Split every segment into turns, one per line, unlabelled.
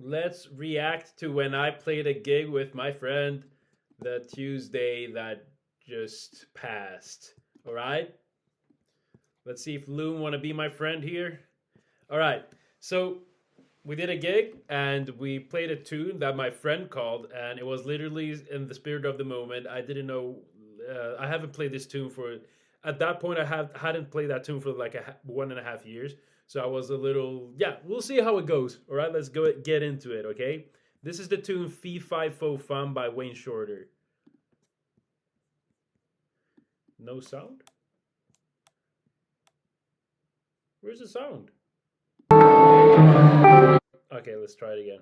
let's react to when I played a gig with my friend the Tuesday that just passed. All right? Let's see if Loom want to be my friend here. All right. So we did a gig and we played a tune that my friend called, and it was literally in the spirit of the moment. I didn't know. I haven't played this tune for. At that point, hadn't played that tune for like 1.5 years. So I was a little. Yeah, we'll see how it goes. All right, let's go get into it. Okay, this is the tune "Fee Fi Fo Fum" by Wayne Shorter. No sound. Where's the sound? Okay, let's try it again.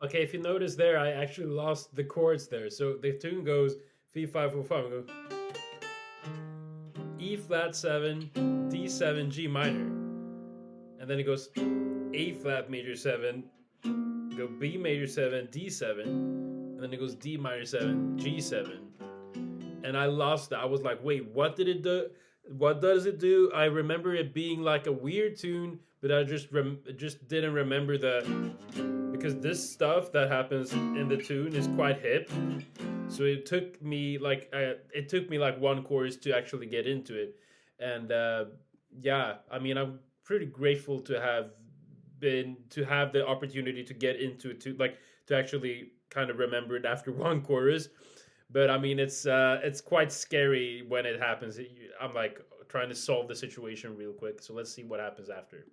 Okay, if you notice there, I actually lost the chords there. So the tune goes Fee Fi Fo Fum. Go E flat 7, D7, G minor, and then it goes A flat major 7, go B major 7, D7, and then it goes D minor 7, G7, and I lost that. I was like, wait, what did it do? What does it do? I remember it being like a weird tune, but I just didn't remember because this stuff that happens in the tune is quite hip. So it took me like one chorus to actually get into it, and yeah, I mean, I'm pretty grateful to have the opportunity to get into it, to actually kind of remember it after one chorus. But I mean, it's quite scary when it happens. I'm like trying to solve the situation real quick. So let's see what happens after.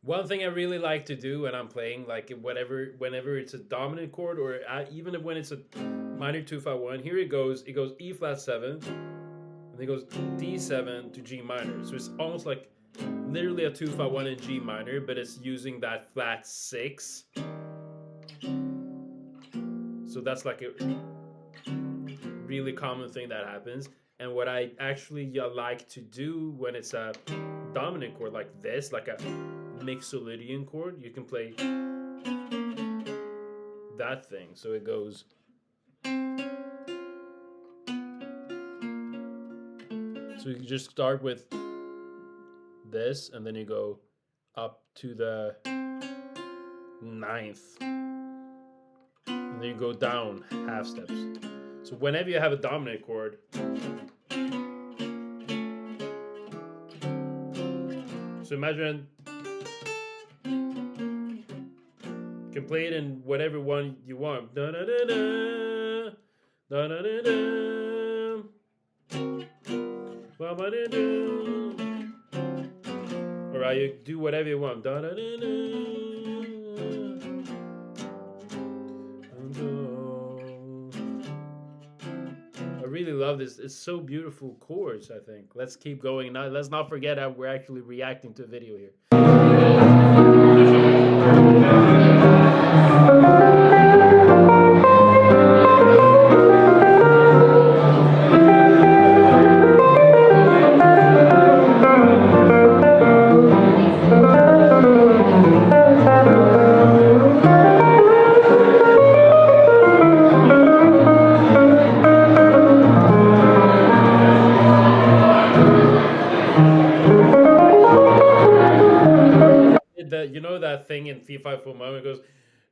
One thing I really like to do when I'm playing, like whenever it's a dominant chord, or even when it's a minor 2 5 1, here it goes. It goes E flat 7, and it goes D7 to G minor. So it's almost like literally a 2 5 1 in G minor, but it's using that flat 6. So that's like a really common thing that happens. And what I actually like to do when it's a dominant chord like this, like a Mixolydian chord, you can play that thing. So it goes. So you just start with this, and then you go up to the 9th, and then you go down half steps. So whenever you have a dominant chord, so imagine you can play it in whatever one you want. Da da da da, da da da da, ba ba da da. Alright, you do whatever you want. Da da da da. I really love this. It's so beautiful chords, I think. Let's keep going. Now, let's not forget that we're actually reacting to a video here. You know that thing in Fee Fi Fo Fum, it goes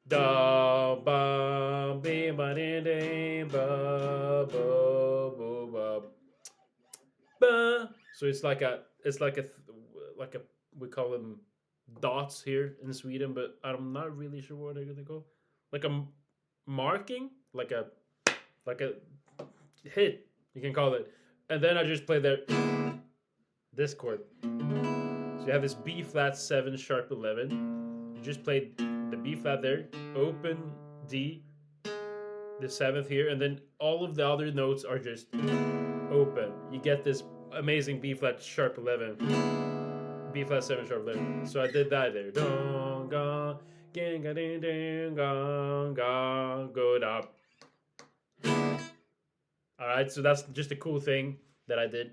da ba be ba de de ba ba ba ba. So it's like a we call them dots here in Sweden, but I'm not really sure what they're gonna call. Like a marking, like a hit, you can call it. And then I just play there. this chord. So you have this B flat 7 sharp 11. You just played the B flat there, open D, the 7th here, and then all of the other notes are just open. You get this amazing B flat sharp 11, B flat 7 sharp 11. So I did that there. Dong, gong, gang, ga, ding, ding, gong, gong, good up. All right, so that's just a cool thing that I did.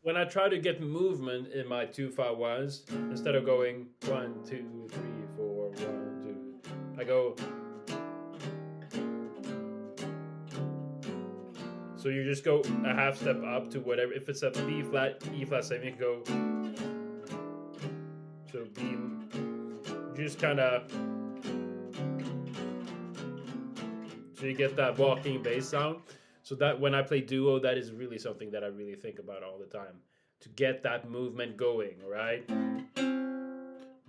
When I try to get movement in my 2-5-1s, instead of going 1, 2, 3, 4, 1, 2, I go. So you just go a half step up to whatever. If it's a B flat, E flat 7, you can go. So B, just kind of. So you get that walking bass sound. So that when I play duo, that is really something that I really think about all the time. To get that movement going, right?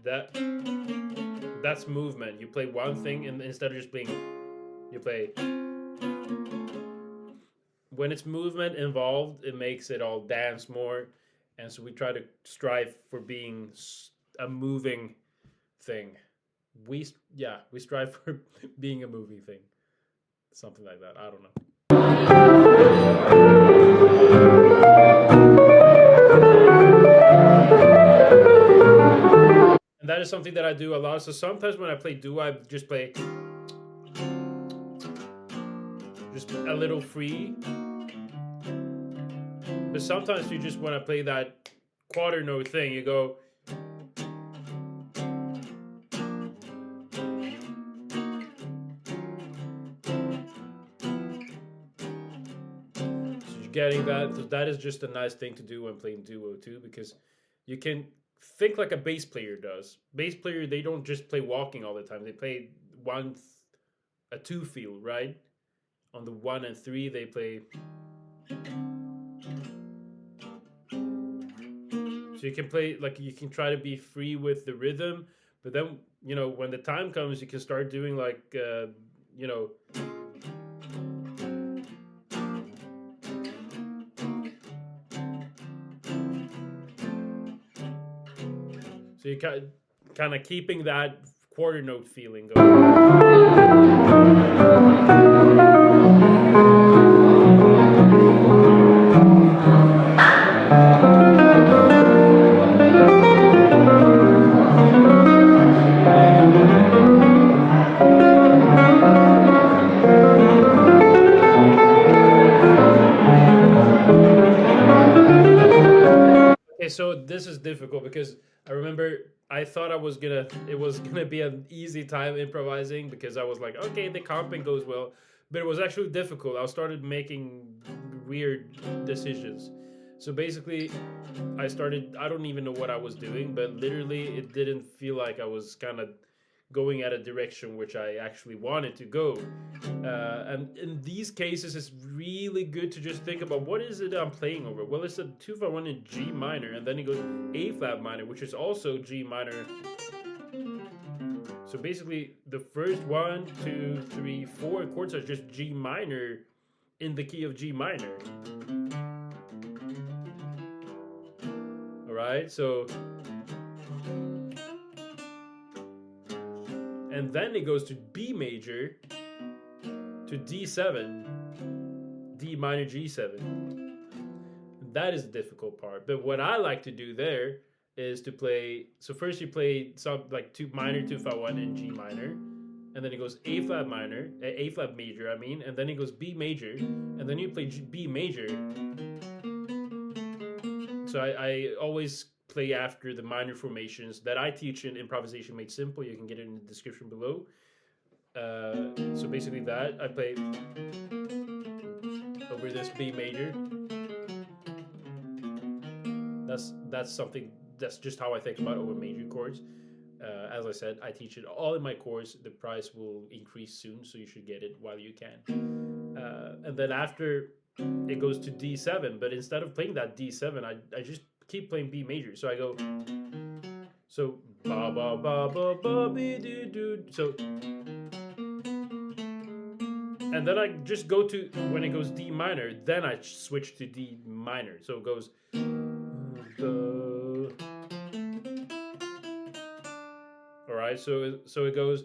That's movement. You play one thing and instead of just playing, you play. When it's movement involved, it makes it all dance more. And so we try to strive for being a moving thing. We strive for being a moving thing. Something like that. I don't know. And that is something that I do a lot. So sometimes when I play duo, I just play just a little free. But sometimes you just want to play that quarter note thing. You go. So you're getting that. So that is just a nice thing to do when playing duo too, because you can think like a bass player does. Bass player, they don't just play walking all the time. They play a 2 feel, right? On the 1 and 3, they play. So you can play, like, you can try to be free with the rhythm, but then, you know, when the time comes, you can start doing like, you know, so you kind of keeping that quarter note feeling going. Okay, so this is difficult because I remember I thought it was gonna be an easy time improvising because I was like, okay, the comping goes well, but it was actually difficult. I started making weird decisions. So basically, I don't even know what I was doing, but literally it didn't feel like I was kind of going at a direction which I actually wanted to go. And in these cases, it's really good to just think about what is it I'm playing over. Well, it's a 2-5-1 in G minor, and then it goes A flat minor, which is also G minor. So basically, the first 1, 2, 3, 4 chords are just G minor in the key of G minor. All right, so. And then it goes to B major, to D7, D minor, G7. That is the difficult part. But what I like to do there is to play. So first you play some like 2 minor 2-5-1 in G minor, and then it goes A flat minor, A flat major, I mean, and then it goes B major, and then you play B major. So I always play after the minor formations that I teach in Improvisation Made Simple. You can get it in the description below. So basically that I play over this B major. That's something, that's just how I think about over major chords. As I said, I teach it all in my course. The price will increase soon, so you should get it while you can. And then after it goes to D7, but instead of playing that D7, I just keep playing B major. So I go, so ba ba ba ba ba be do do. So, and then I just go to, when it goes D minor, then I switch to D minor. So it goes. All right, so it goes.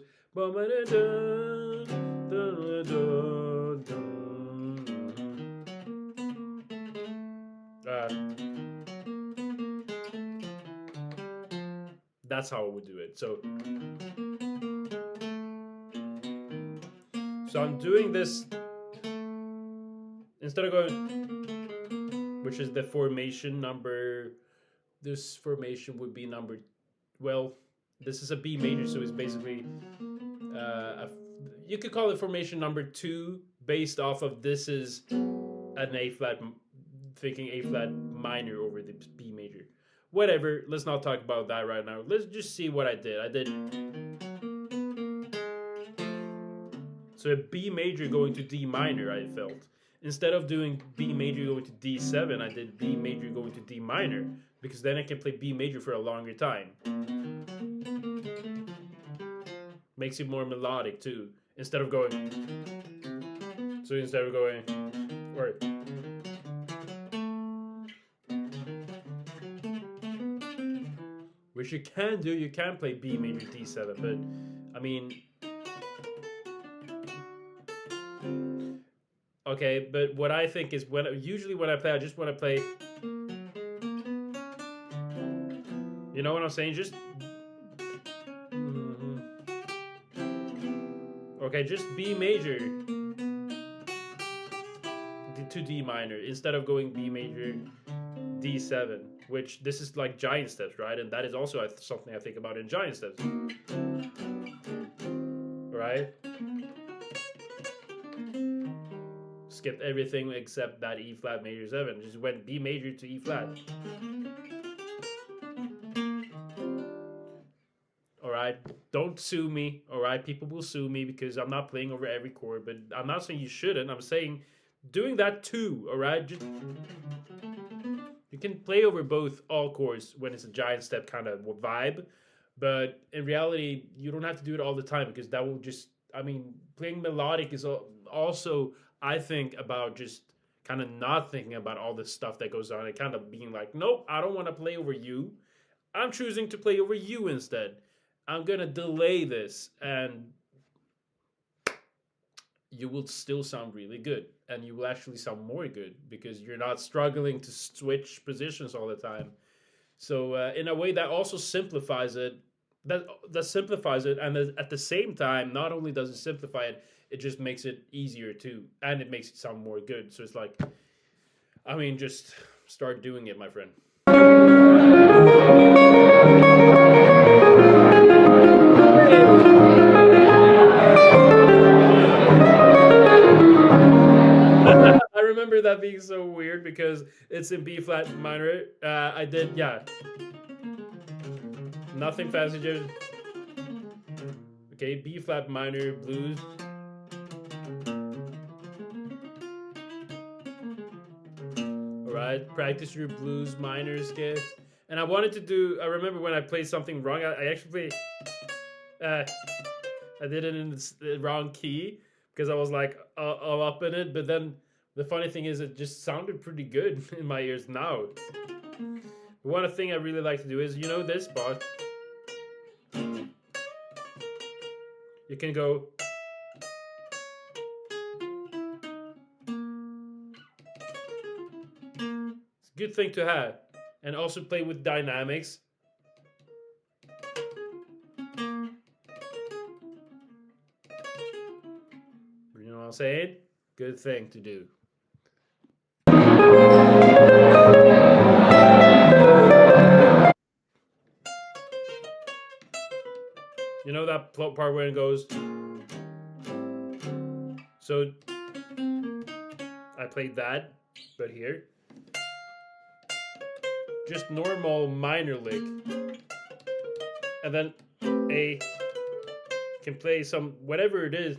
That's how I would do it. So I'm doing this instead of going, which is the formation number. This formation would be number, well, this is a B major, so it's basically you could call it formation number 2 based off of this is an A flat, thinking A flat minor over the B major. Whatever, let's not talk about that right now. Let's just see what I did. I did so a B major going to D minor, I felt. Instead of doing B major going to D7, I did B major going to D minor, because then I can play B major for a longer time. Makes it more melodic too. Instead of going, or which you can do, you can play B major D7, but I mean, okay, but what I think is usually when I play, I just want to play, you know what I'm saying? Just okay, just B major to D minor instead of going B major D7, which this is like giant steps, right? And that is also something I think about in giant steps, right? Skipped everything except that E flat major 7. Just went B major to E flat. All right, don't sue me. All right, people will sue me because I'm not playing over every chord. But I'm not saying you shouldn't. I'm saying doing that too. All right, just you can play over both all chords when it's a giant step kind of vibe. But in reality, you don't have to do it all the time because that will just. I mean, playing melodic is also, I think, about just kind of not thinking about all this stuff that goes on and kind of being like, nope, I don't want to play over you. I'm choosing to play over you instead. I'm going to delay this, and you will still sound really good, and you will actually sound more good because you're not struggling to switch positions all the time. So in a way that also simplifies it, that simplifies it, and at the same time, not only does it simplify it, it just makes it easier too, and it makes it sound more good. So it's like, I mean, just start doing it, my friend. I remember that being so weird because it's in B flat minor. I did, yeah. Nothing fancy, just okay. B flat minor blues. All right, practice your blues minor scale. And I wanted to do. I remember when I played something wrong. I actually I did it in the wrong key because I was like up in it, but then. The funny thing is, it just sounded pretty good in my ears now. One thing I really like to do is, you know, this part. You can go. It's a good thing to have. And also play with dynamics. I'm saying? Good thing to do. You know that part where it goes. So I played that, but here, just normal minor lick, and then A can play some whatever it is.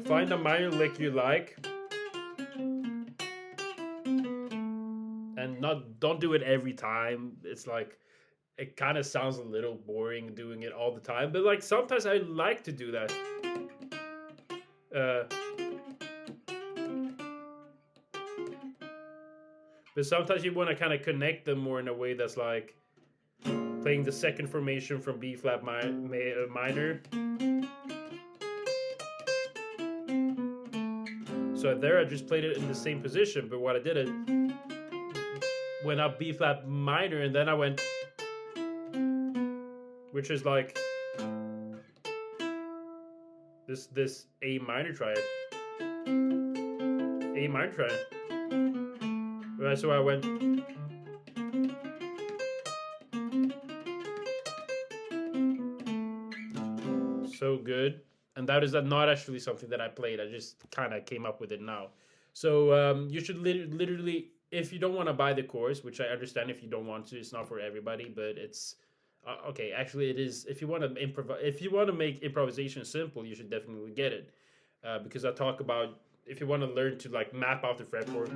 Find a minor lick you like, and don't do it every time. It's like it kind of sounds a little boring doing it all the time, but like sometimes I like to do that. But sometimes you want to kind of connect them more in a way that's like playing the second formation from B flat minor. So there I just played it in the same position, but what I did, it went up B flat minor, and then I went, which is like this A minor triad. A minor triad. Right, so I went. So good. And that is not actually something that I played. I just kind of came up with it now. So you should literally, if you don't want to buy the course, which I understand if you don't want to, it's not for everybody, but it's okay. Actually, it is. If you want to make improvisation simple, you should definitely get it because I talk about if you want to learn to like map out the fretboard,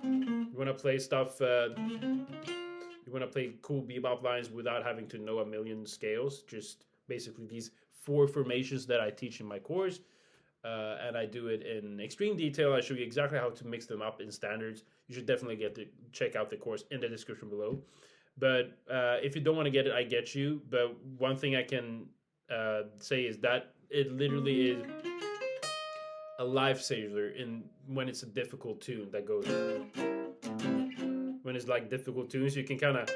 you want to play stuff. You want to play cool bebop lines without having to know a million scales. Just basically these 4 formations that I teach in my course. And I do it in extreme detail. I show you exactly how to mix them up in standards. You should definitely check out the course in the description below. But if you don't want to get it, I get you. But one thing I can say is that it literally is a lifesaver when it's a difficult tune that goes. When it's like difficult tunes, you can kind of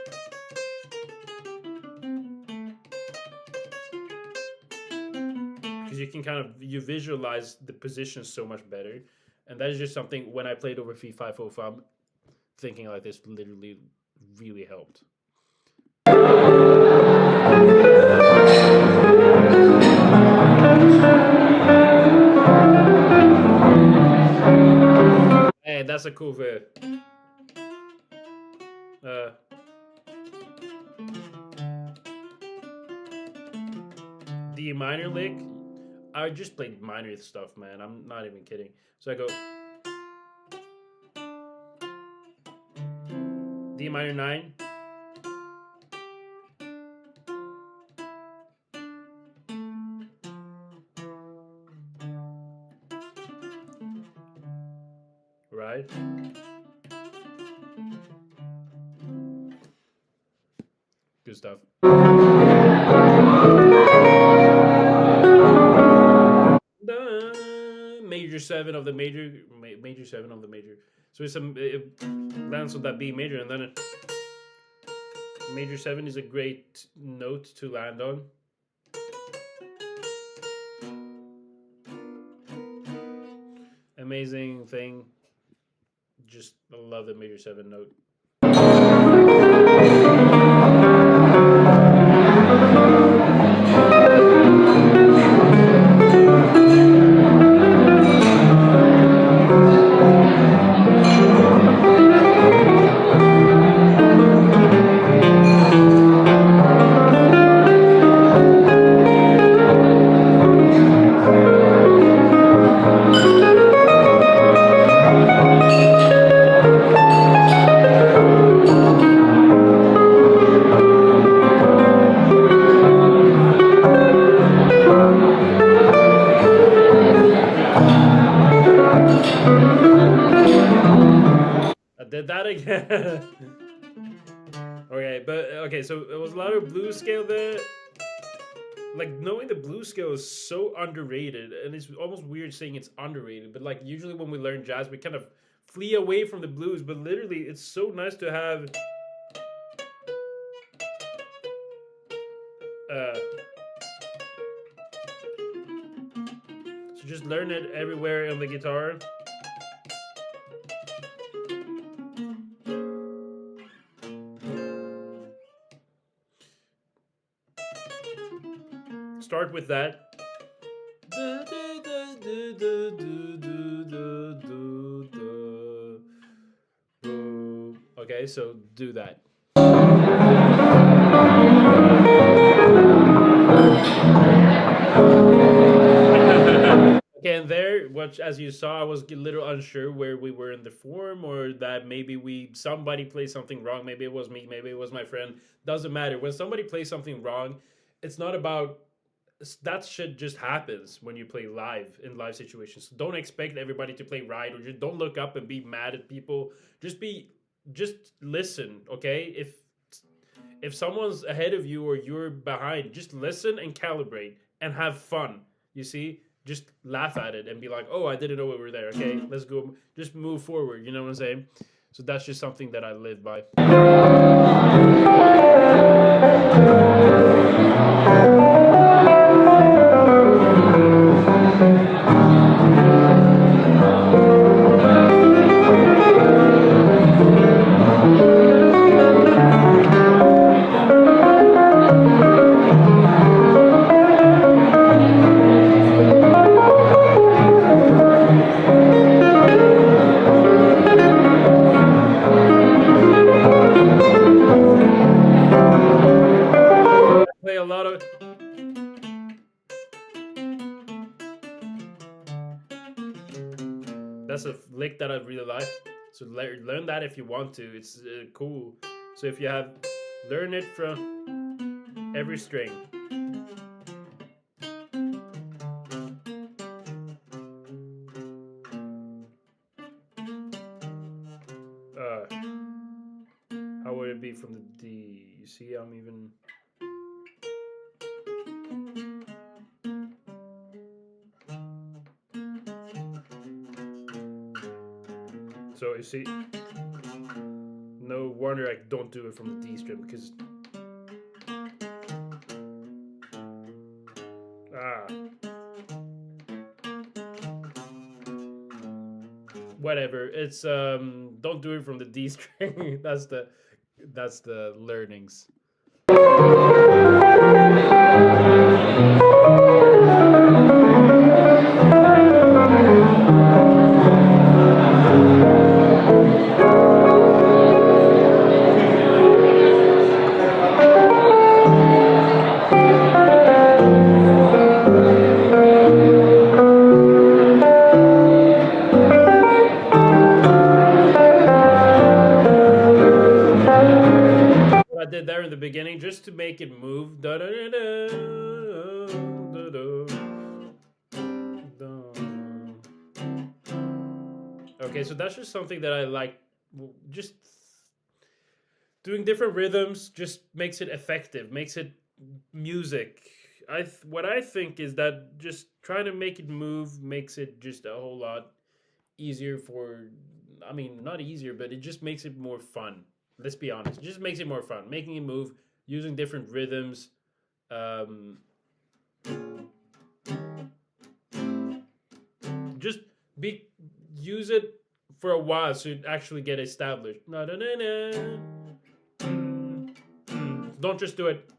you visualize the position so much better, and that is just something when I played over V505, thinking like this literally really helped. Hey, that's a cool vid. D minor lick. I just played minor stuff, man. I'm not even kidding. So I go D minor 9. Right? Good stuff. Major 7 of the major, major 7 of the major. So it lands on that B major, and then major 7 is a great note to land on. Amazing thing. Just love the major 7 note. Did that again. Okay, so it was a lot of blues scale there. Like, knowing the blues scale is so underrated, and it's almost weird saying it's underrated, but like usually when we learn jazz we kind of flee away from the blues, but literally it's so nice to have So just learn it everywhere on the guitar. Start with that. Okay, so do that. Okay, and there, which as you saw, I was a little unsure where we were in the form, or that maybe somebody played something wrong. Maybe it was me, maybe it was my friend. Doesn't matter. When somebody plays something wrong, it's not about that shit just happens when you play live in live situations. So don't expect everybody to play right, or just don't look up and be mad at people. Just listen, okay? If someone's ahead of you or you're behind, just listen and calibrate and have fun. You see? Just laugh at it and be like, "Oh, I didn't know we were there." Okay, let's go. Just move forward. You know what I'm saying? So that's just something that I live by. Play a lot of. That's a lick that I really like. So learn that if you want to. It's cool. So if you have, learn it from every string. How would it be from the D? You see, I'm even. So you see, no wonder I don't do it from the D string because whatever. It's don't do it from the D string. that's the learnings. I did there in the beginning just to make it move. Da, da, da, da, da, da, da. Okay, so that's just something that I like. Just doing different rhythms just makes it effective, makes it music. What I think is that just trying to make it move makes it just a whole lot easier for. I mean, not easier, but it just makes it more fun. Let's be honest. It just makes it more fun. Making it move, using different rhythms. Just use it for a while so it actually get established. Don't just do it.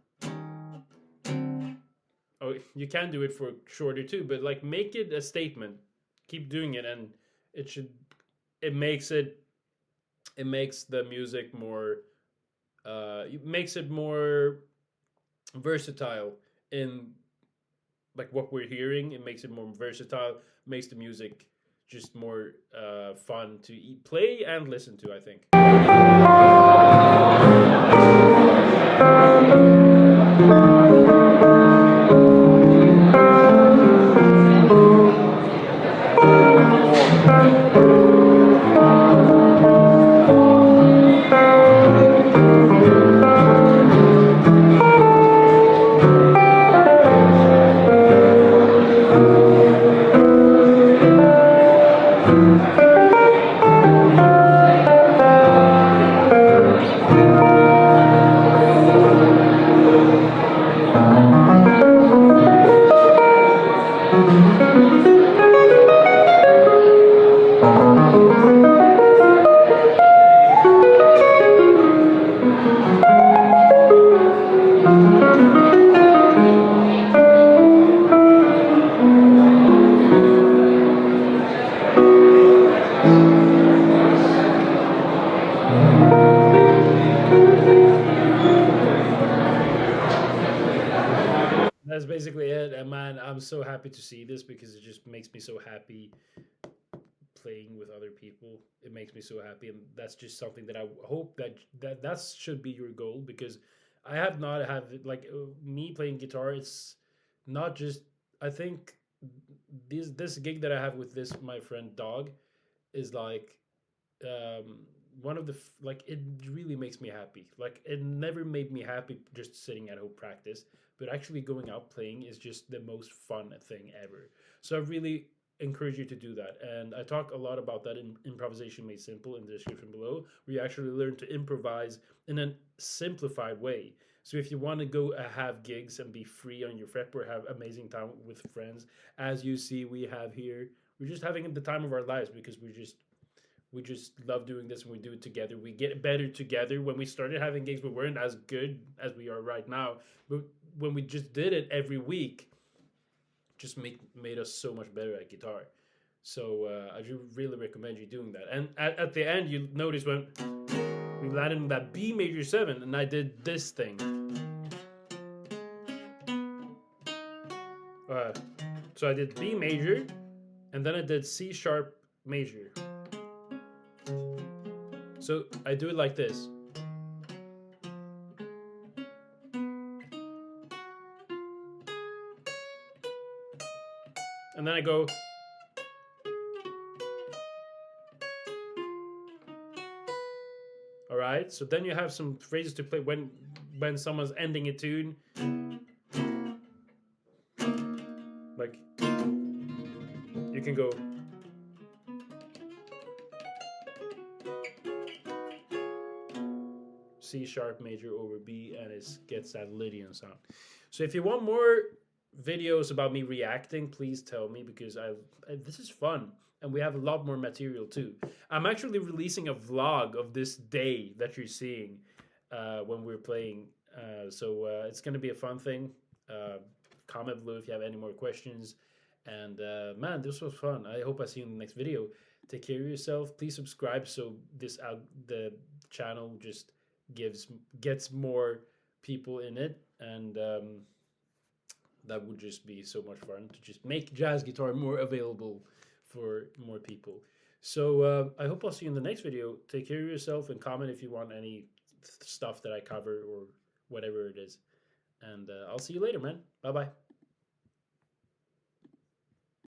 Oh, you can do it for shorter too, but like make it a statement. Keep doing it, and it makes the music more it makes it more versatile in like what we're hearing. It makes it more versatile, makes the music just more fun to play and listen to, I think. that's basically it. And man, I'm so happy to see this because it just makes me so happy playing with other people. It makes me so happy, and that's just something that I hope that should be your goal, because I have not have like me playing guitar. It's not just, I think this gig that I have with this my friend Dog is like um one of the like it really makes me happy. Like it never made me happy just sitting at home practice, but actually going out playing is just the most fun thing ever. So I really encourage you to do that, and I talk a lot about that in Improvisation Made Simple in the description below, where you actually learn to improvise in a simplified way. So if you want to go have gigs and be free on your fretboard, have amazing time with friends, as you see we have here, we're just having the time of our lives because we just love doing this, and we do it together. We get better together. When we started having gigs, we weren't as good as we are right now, but when we just did it every week, just made us so much better at guitar. So I do really recommend you doing that. And at the end, you notice when we landed in that B major 7, and I did this thing. Uh, so I did B major, and then I did C sharp major. So I do it like this. And then I go. All right. So then you have some phrases to play when someone's ending a tune. Like you can go. C sharp major over B, and it gets that Lydian sound. So if you want more videos about me reacting, please tell me, because this is fun, and we have a lot more material too. I'm actually releasing a vlog of this day that you're seeing when we're playing. So it's going to be a fun thing. Comment below if you have any more questions. And man, this was fun. I hope I see you in the next video. Take care of yourself. Please subscribe so the channel just gets more people in it, and that would just be so much fun to just make jazz guitar more available for more people. So I hope I'll see you in the next video. Take care of yourself, and comment if you want any stuff that I cover or whatever it is. And I'll see you later, man. Bye bye.